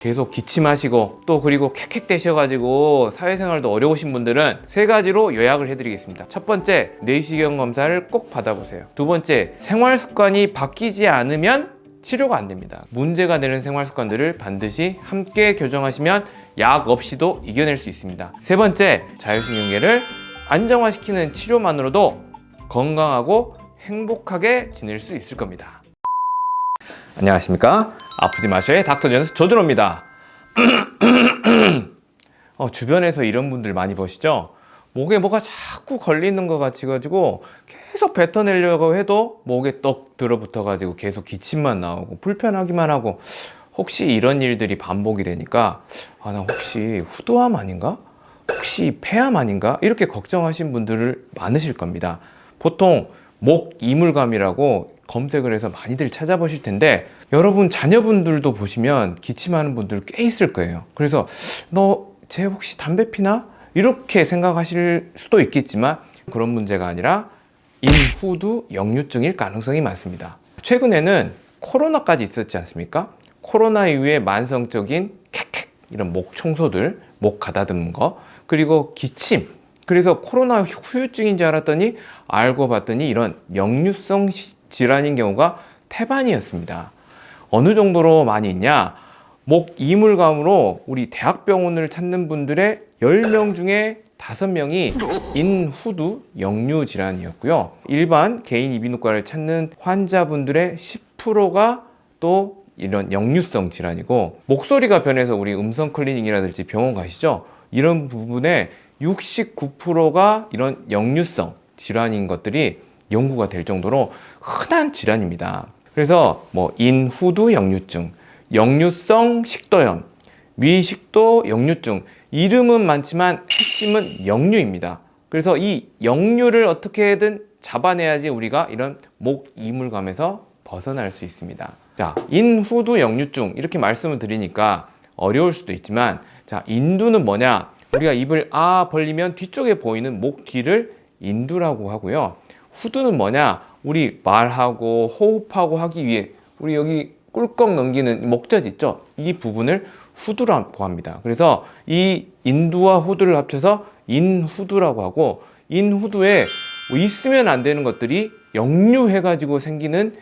계속 기침하시고 또 그리고 캑캑대셔가지고 사회생활도 어려우신 분들은 세 가지로 요약을 해드리겠습니다. 첫 번째, 내시경 검사를 꼭 받아보세요. 두 번째, 생활 습관이 바뀌지 않으면 치료가 안 됩니다. 문제가 되는 생활 습관들을 반드시 함께 교정하시면 약 없이도 이겨낼 수 있습니다. 세 번째, 자율신경계를 안정화시키는 치료만으로도 건강하고 행복하게 지낼 수 있을 겁니다. 안녕하십니까? 아프지 마셔의 닥터전스 조준호입니다. 주변에서 이런 분들 많이 보시죠? 목에 뭐가 자꾸 걸리는 것 같이 가지고 계속 뱉어내려고 해도 목에 떡 들어붙어 가지고 계속 기침만 나오고 불편하기만 하고, 혹시 이런 일들이 반복이 되니까 나 혹시 후두암 아닌가? 혹시 폐암 아닌가? 이렇게 걱정하신 분들을 많으실 겁니다. 보통 목 이물감이라고 검색을 해서 많이들 찾아보실 텐데, 여러분 자녀분들도 보시면 기침하는 분들 꽤 있을 거예요. 그래서 쟤 혹시 담배 피나? 이렇게 생각하실 수도 있겠지만 그런 문제가 아니라 인후두 역류증일 가능성이 많습니다. 최근에는 코로나까지 있었지 않습니까? 코로나 이후에 만성적인 캑캑 이런 목 청소들, 목 가다듬는 거, 그리고 기침, 그래서 코로나 후유증인 줄 알았더니 알고 봤더니 이런 역류성 질환인 경우가 태반이었습니다. 어느 정도로 많이 있냐? 목 이물감으로 우리 대학병원을 찾는 분들의 10명 중에 5명이 인후두 역류 질환이었고요. 일반 개인 이비인후과를 찾는 환자분들의 10%가 또 이런 역류성 질환이고, 목소리가 변해서 우리 음성 클리닉이라든지 병원 가시죠? 이런 부분에 69%가 이런 역류성 질환인 것들이 연구가 될 정도로 흔한 질환입니다. 그래서 인후두 역류증, 역류성 식도염, 위식도 역류증, 이름은 많지만 핵심은 역류입니다. 그래서 이 역류를 어떻게든 잡아내야지 우리가 이런 목 이물감에서 벗어날 수 있습니다. 자, 인후두 역류증 이렇게 말씀을 드리니까 어려울 수도 있지만, 자, 인두는 뭐냐? 우리가 입을 벌리면 뒤쪽에 보이는 목 뒤를 인두라고 하고요. 후두는 뭐냐? 우리 말하고 호흡하고 하기 위해 우리 여기 꿀꺽 넘기는 목젖 있죠? 이 부분을 후두라고 합니다. 그래서 이 인두와 후두를 합쳐서 인후두라고 하고, 인후두에 있으면 안 되는 것들이 역류해가지고 생기는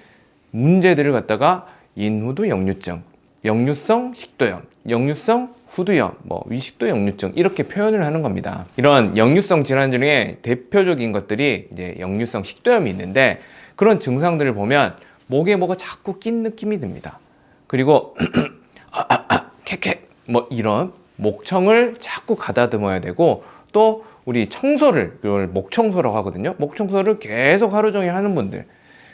문제들을 갖다가 인후두 역류증, 역류성 식도염, 역류성 후두염, 위식도 역류증 이렇게 표현을 하는 겁니다. 이런 역류성 질환 중에 대표적인 것들이 이제 역류성 식도염이 있는데, 그런 증상들을 보면 목에 뭐가 자꾸 낀 느낌이 듭니다. 그리고 캑캑 이런 목청을 자꾸 가다듬어야 되고, 또 우리 청소를, 이걸 목청소라고 하거든요. 목청소를 계속 하루 종일 하는 분들,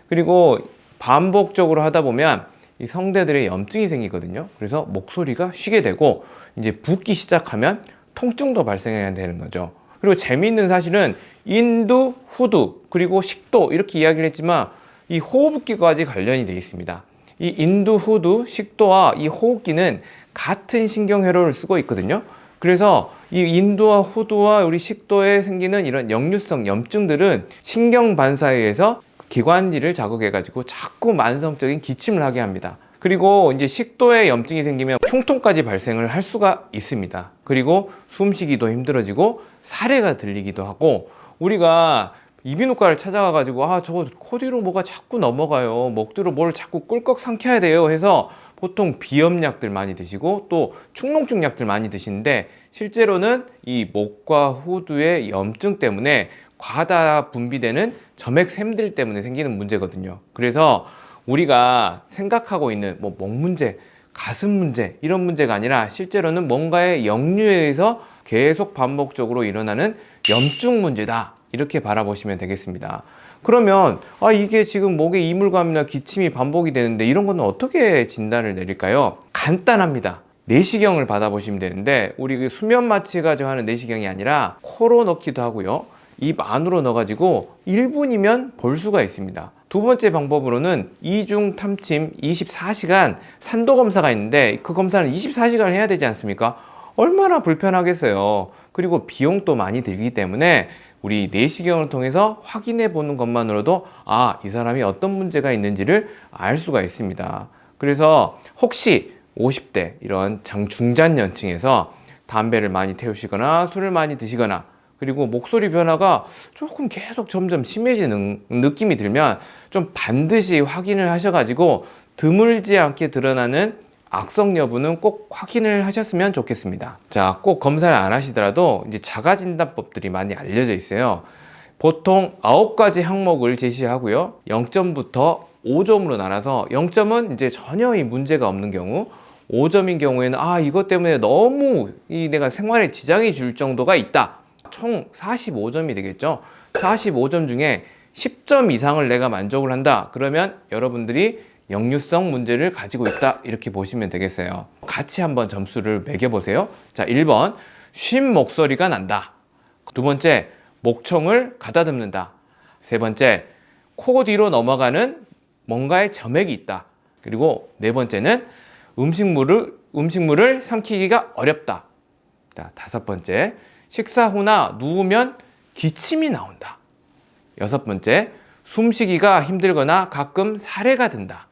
그리고 반복적으로 하다 보면 이 성대들의 염증이 생기거든요. 그래서 목소리가 쉬게 되고 이제 붓기 시작하면 통증도 발생해야 되는 거죠. 그리고 재미있는 사실은 인두, 후두, 그리고 식도 이렇게 이야기를 했지만 이 호흡기까지 관련이 되어 있습니다. 이 인두, 후두, 식도와 이 호흡기는 같은 신경회로를 쓰고 있거든요. 그래서 이 인두와 후두와 우리 식도에 생기는 이런 역류성 염증들은 신경 반사에 의해서 기관지를 자극해가지고 자꾸 만성적인 기침을 하게 합니다. 그리고 이제 식도에 염증이 생기면 충통까지 발생을 할 수가 있습니다. 그리고 숨쉬기도 힘들어지고 사례가 들리기도 하고, 우리가 이비인후과를 찾아가가지고 저 코 뒤로 뭐가 자꾸 넘어가요, 목 뒤로 뭘 자꾸 꿀꺽 삼켜야 돼요 해서 보통 비염약들 많이 드시고 또 축농증 약들 많이 드시는데, 실제로는 이 목과 후두의 염증 때문에 과다 분비되는 점액샘들 때문에 생기는 문제거든요. 그래서 우리가 생각하고 있는 목 문제, 가슴 문제 이런 문제가 아니라 실제로는 뭔가의 역류에 의해서 계속 반복적으로 일어나는 염증 문제다, 이렇게 바라보시면 되겠습니다. 그러면 이게 지금 목에 이물감이나 기침이 반복이 되는데 이런 거는 어떻게 진단을 내릴까요? 간단합니다. 내시경을 받아보시면 되는데, 우리 수면 마취가지고 하는 내시경이 아니라 코로 넣기도 하고요, 입 안으로 넣어가지고 1분이면 볼 수가 있습니다. 두 번째 방법으로는 이중 탐침 24시간 산도 검사가 있는데, 그 검사는 24시간을 해야 되지 않습니까? 얼마나 불편하겠어요. 그리고 비용도 많이 들기 때문에 우리 내시경을 통해서 확인해 보는 것만으로도 이 사람이 어떤 문제가 있는지를 알 수가 있습니다. 그래서 혹시 50대 이런 중장년층에서 담배를 많이 태우시거나 술을 많이 드시거나 그리고 목소리 변화가 조금 계속 점점 심해지는 느낌이 들면 좀 반드시 확인을 하셔가지고 드물지 않게 드러나는 악성 여부는 꼭 확인을 하셨으면 좋겠습니다. 자, 꼭 검사를 안 하시더라도 이제 자가진단법들이 많이 알려져 있어요. 보통 9가지 항목을 제시하고요. 0점부터 5점으로 나눠서 0점은 이제 전혀 이 문제가 없는 경우, 5점인 경우에는 이것 때문에 너무 내가 생활에 지장이 줄 정도가 있다. 총 45점이 되겠죠. 45점 중에 10점 이상을 내가 만족을 한다. 그러면 여러분들이 역류성 문제를 가지고 있다. 이렇게 보시면 되겠어요. 같이 한번 점수를 매겨보세요. 자, 1번 쉼 목소리가 난다. 두 번째, 목청을 가다듬는다. 세 번째, 코 뒤로 넘어가는 뭔가의 점액이 있다. 그리고 네 번째는 음식물을 삼키기가 어렵다. 자, 다섯 번째, 식사 후나 누우면 기침이 나온다. 여섯 번째, 숨쉬기가 힘들거나 가끔 사례가 든다.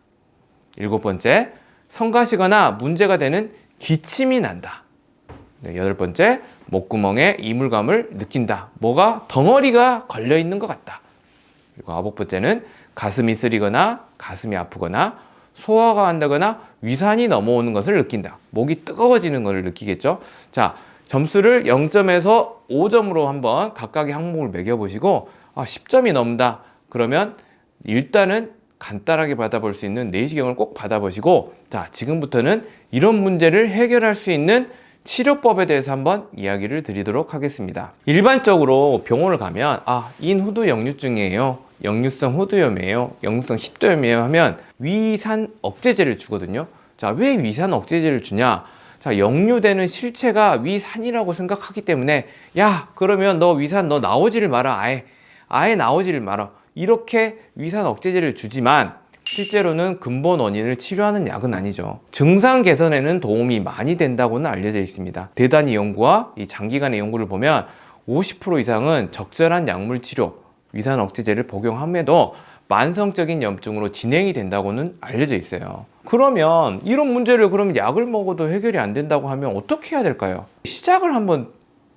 일곱 번째, 성가시거나 문제가 되는 기침이 난다. 네, 여덟 번째, 목구멍에 이물감을 느낀다. 뭐가 덩어리가 걸려 있는 것 같다. 그리고 아홉 번째는 가슴이 쓰리거나 가슴이 아프거나 소화가 안되거나 위산이 넘어오는 것을 느낀다. 목이 뜨거워지는 것을 느끼겠죠. 자, 점수를 0점에서 5점으로 한번 각각의 항목을 매겨보시고 10점이 넘는다. 그러면 일단은 간단하게 받아볼 수 있는 내시경을 꼭 받아보시고, 자, 지금부터는 이런 문제를 해결할 수 있는 치료법에 대해서 한번 이야기를 드리도록 하겠습니다. 일반적으로 병원을 가면 인후두 역류증이에요, 역류성 후두염이에요, 역류성 식도염이에요 하면 위산 억제제를 주거든요. 자, 왜 위산 억제제를 주냐? 자, 역류되는 실체가 위산이라고 생각하기 때문에 그러면 너 위산 너 나오지를 마라. 아예 나오지를 마라. 이렇게 위산 억제제를 주지만 실제로는 근본 원인을 치료하는 약은 아니죠. 증상 개선에는 도움이 많이 된다고는 알려져 있습니다. 대단히 연구와 이 장기간의 연구를 보면 50% 이상은 적절한 약물 치료, 위산 억제제를 복용함에도 만성적인 염증으로 진행이 된다고는 알려져 있어요. 그러면 이런 문제를 그러면 약을 먹어도 해결이 안 된다고 하면 어떻게 해야 될까요? 시작을 한번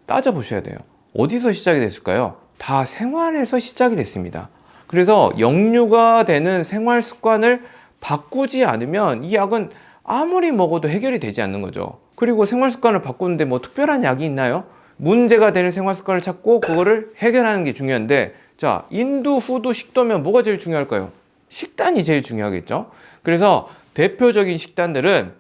따져보셔야 돼요. 어디서 시작이 됐을까요? 다 생활에서 시작이 됐습니다. 그래서 역류가 되는 생활 습관을 바꾸지 않으면 이 약은 아무리 먹어도 해결이 되지 않는 거죠. 그리고 생활 습관을 바꾸는데 뭐 특별한 약이 있나요? 문제가 되는 생활 습관을 찾고 그거를 해결하는 게 중요한데, 자, 인두, 후두, 식도면 뭐가 제일 중요할까요? 식단이 제일 중요하겠죠. 그래서 대표적인 식단들은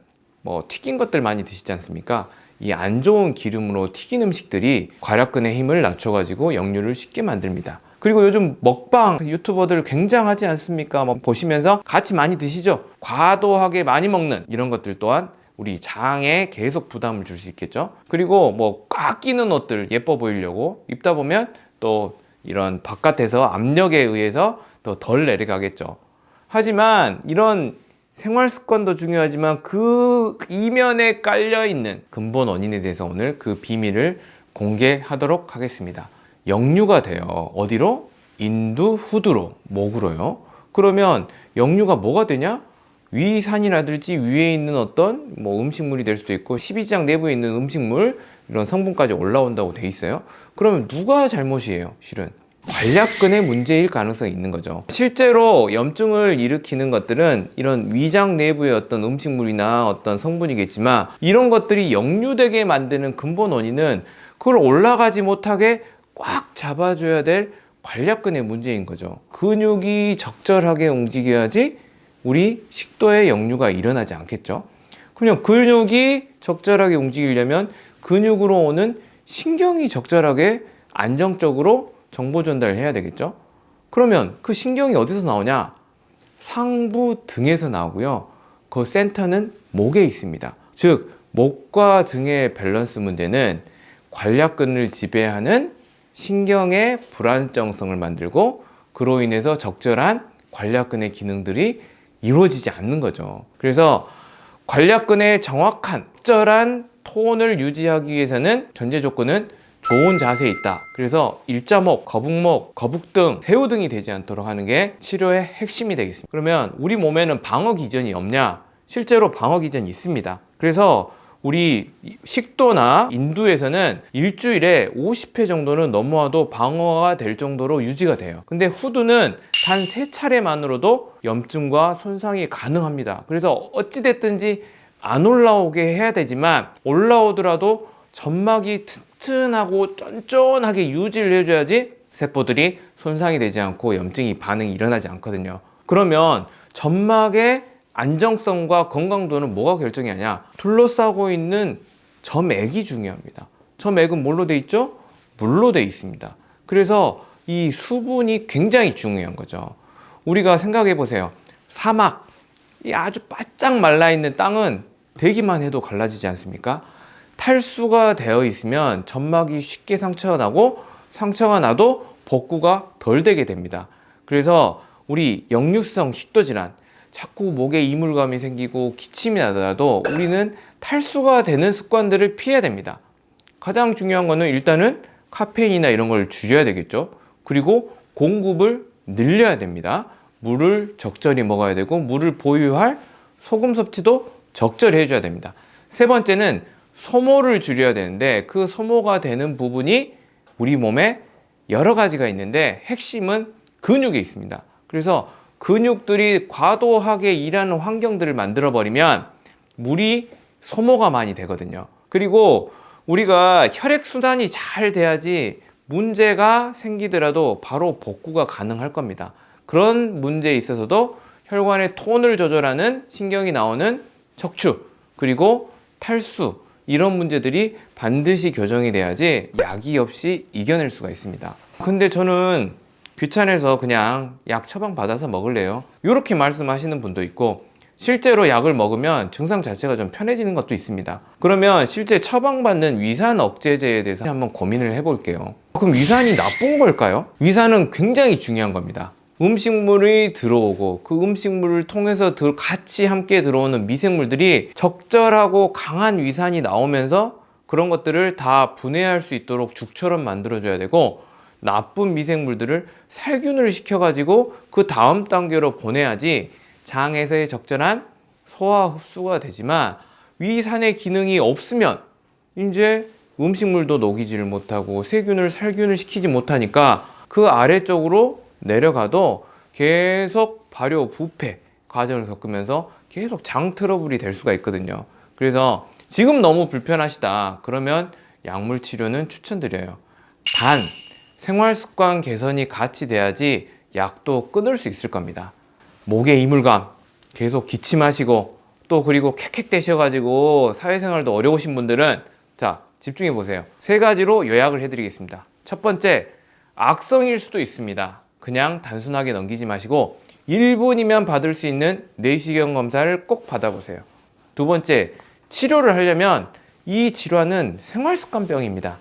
뭐 튀긴 것들 많이 드시지 않습니까? 이 안 좋은 기름으로 튀긴 음식들이 괄약근의 힘을 낮춰가지고 역류를 쉽게 만듭니다. 그리고 요즘 먹방 유튜버들 굉장하지 않습니까? 보시면서 같이 많이 드시죠? 과도하게 많이 먹는 이런 것들 또한 우리 장에 계속 부담을 줄 수 있겠죠. 그리고 뭐 꽉 끼는 옷들 예뻐 보이려고 입다 보면 또 이런 바깥에서 압력에 의해서 더 덜 내려가겠죠. 하지만 이런 생활 습관도 중요하지만 그 이면에 깔려 있는 근본 원인에 대해서 오늘 그 비밀을 공개하도록 하겠습니다. 역류가 돼요. 어디로? 인두, 후두로, 목으로요. 그러면 역류가 뭐가 되냐? 위산이라든지 위에 있는 어떤 뭐 음식물이 될 수도 있고 십이지장 내부에 있는 음식물 이런 성분까지 올라온다고 돼 있어요. 그러면 누가 잘못이에요? 실은 괄약근의 문제일 가능성이 있는 거죠. 실제로 염증을 일으키는 것들은 이런 위장 내부의 어떤 음식물이나 어떤 성분이겠지만 이런 것들이 역류되게 만드는 근본 원인은 그걸 올라가지 못하게 꽉 잡아줘야 될 괄약근의 문제인 거죠. 근육이 적절하게 움직여야지 우리 식도에 역류가 일어나지 않겠죠. 그냥 근육이 적절하게 움직이려면 근육으로 오는 신경이 적절하게 안정적으로 정보 전달을 해야 되겠죠. 그러면 그 신경이 어디서 나오냐? 상부 등에서 나오고요. 그 센터는 목에 있습니다. 즉 목과 등의 밸런스 문제는 괄약근을 지배하는 신경의 불안정성을 만들고 그로 인해서 적절한 괄약근의 기능들이 이루어지지 않는 거죠. 그래서 괄약근의 정확한 적절한 톤을 유지하기 위해서는 전제 조건은 좋은 자세에 있다. 그래서 일자목, 거북목, 거북등, 새우등이 되지 않도록 하는 게 치료의 핵심이 되겠습니다. 그러면 우리 몸에는 방어 기전이 없냐? 실제로 방어 기전이 있습니다. 그래서 우리 식도나 인두에서는 일주일에 50회 정도는 넘어와도 방어가 될 정도로 유지가 돼요. 근데 후두는 단 3차례만으로도 염증과 손상이 가능합니다. 그래서 어찌됐든지 안 올라오게 해야 되지만 올라오더라도 점막이 튼튼하고 쫀쫀하게 유지를 해줘야지 세포들이 손상이 되지 않고 염증이 반응이 일어나지 않거든요. 그러면 점막의 안정성과 건강도는 뭐가 결정하냐? 둘러싸고 있는 점액이 중요합니다. 점액은 뭘로 돼 있죠? 물로 돼 있습니다. 그래서 이 수분이 굉장히 중요한 거죠. 우리가 생각해 보세요. 사막, 이 아주 바짝 말라 있는 땅은 대기만 해도 갈라지지 않습니까? 탈수가 되어 있으면 점막이 쉽게 상처가 나고 상처가 나도 복구가 덜 되게 됩니다. 그래서 우리 역류성 식도 질환, 자꾸 목에 이물감이 생기고 기침이 나더라도 우리는 탈수가 되는 습관들을 피해야 됩니다. 가장 중요한 거는 일단은 카페인이나 이런 걸 줄여야 되겠죠. 그리고 공급을 늘려야 됩니다. 물을 적절히 먹어야 되고 물을 보유할 소금 섭취도 적절히 해줘야 됩니다. 세 번째는 소모를 줄여야 되는데 그 소모가 되는 부분이 우리 몸에 여러 가지가 있는데 핵심은 근육에 있습니다. 그래서 근육들이 과도하게 일하는 환경들을 만들어 버리면 물이 소모가 많이 되거든요. 그리고 우리가 혈액순환이 잘 돼야지 문제가 생기더라도 바로 복구가 가능할 겁니다. 그런 문제에 있어서도 혈관의 톤을 조절하는 신경이 나오는 척추, 그리고 탈수, 이런 문제들이 반드시 교정이 돼야지 약이 없이 이겨낼 수가 있습니다. 근데 저는 귀찮아서 그냥 약 처방 받아서 먹을래요, 이렇게 말씀하시는 분도 있고, 실제로 약을 먹으면 증상 자체가 좀 편해지는 것도 있습니다. 그러면 실제 처방받는 위산 억제제에 대해서 한번 고민을 해볼게요. 그럼 위산이 나쁜 걸까요? 위산은 굉장히 중요한 겁니다. 음식물이 들어오고 그 음식물을 통해서 같이 함께 들어오는 미생물들이 적절하고 강한 위산이 나오면서 그런 것들을 다 분해할 수 있도록 죽처럼 만들어줘야 되고, 나쁜 미생물들을 살균을 시켜가지고 그 다음 단계로 보내야지 장에서의 적절한 소화 흡수가 되지만, 위산의 기능이 없으면 이제 음식물도 녹이지를 못하고 세균을 살균을 시키지 못하니까 그 아래쪽으로 내려가도 계속 발효, 부패 과정을 겪으면서 계속 장 트러블이 될 수가 있거든요. 그래서 지금 너무 불편하시다 그러면 약물 치료는 추천드려요. 단 생활습관 개선이 같이 돼야지 약도 끊을 수 있을 겁니다. 목에 이물감, 계속 기침하시고 또 그리고 캑캑 대셔가지고 사회생활도 어려우신 분들은 자, 집중해 보세요. 3가지로 요약을 해드리겠습니다. 첫 번째, 악성일 수도 있습니다. 그냥 단순하게 넘기지 마시고 1분이면 받을 수 있는 내시경 검사를 꼭 받아보세요. 두 번째, 치료를 하려면 이 질환은 생활습관병입니다.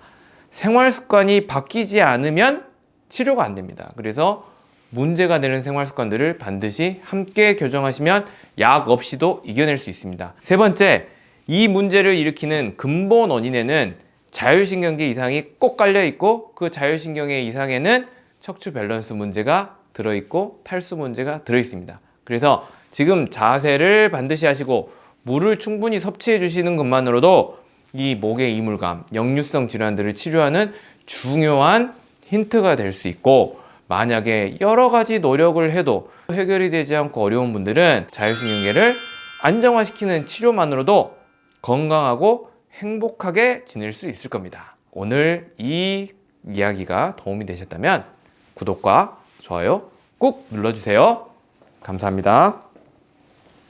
생활습관이 바뀌지 않으면 치료가 안 됩니다. 그래서 문제가 되는 생활습관들을 반드시 함께 교정하시면 약 없이도 이겨낼 수 있습니다. 세 번째, 이 문제를 일으키는 근본 원인에는 자율신경계 이상이 꼭 깔려있고 그 자율신경의 이상에는 척추 밸런스 문제가 들어있고 탈수 문제가 들어있습니다. 그래서 지금 자세를 반드시 하시고 물을 충분히 섭취해 주시는 것만으로도 이 목의 이물감, 역류성 질환들을 치료하는 중요한 힌트가 될 수 있고, 만약에 여러 가지 노력을 해도 해결이 되지 않고 어려운 분들은 자율신경계를 안정화시키는 치료만으로도 건강하고 행복하게 지낼 수 있을 겁니다. 오늘 이 이야기가 도움이 되셨다면 구독과 좋아요 꾹 눌러주세요. 감사합니다.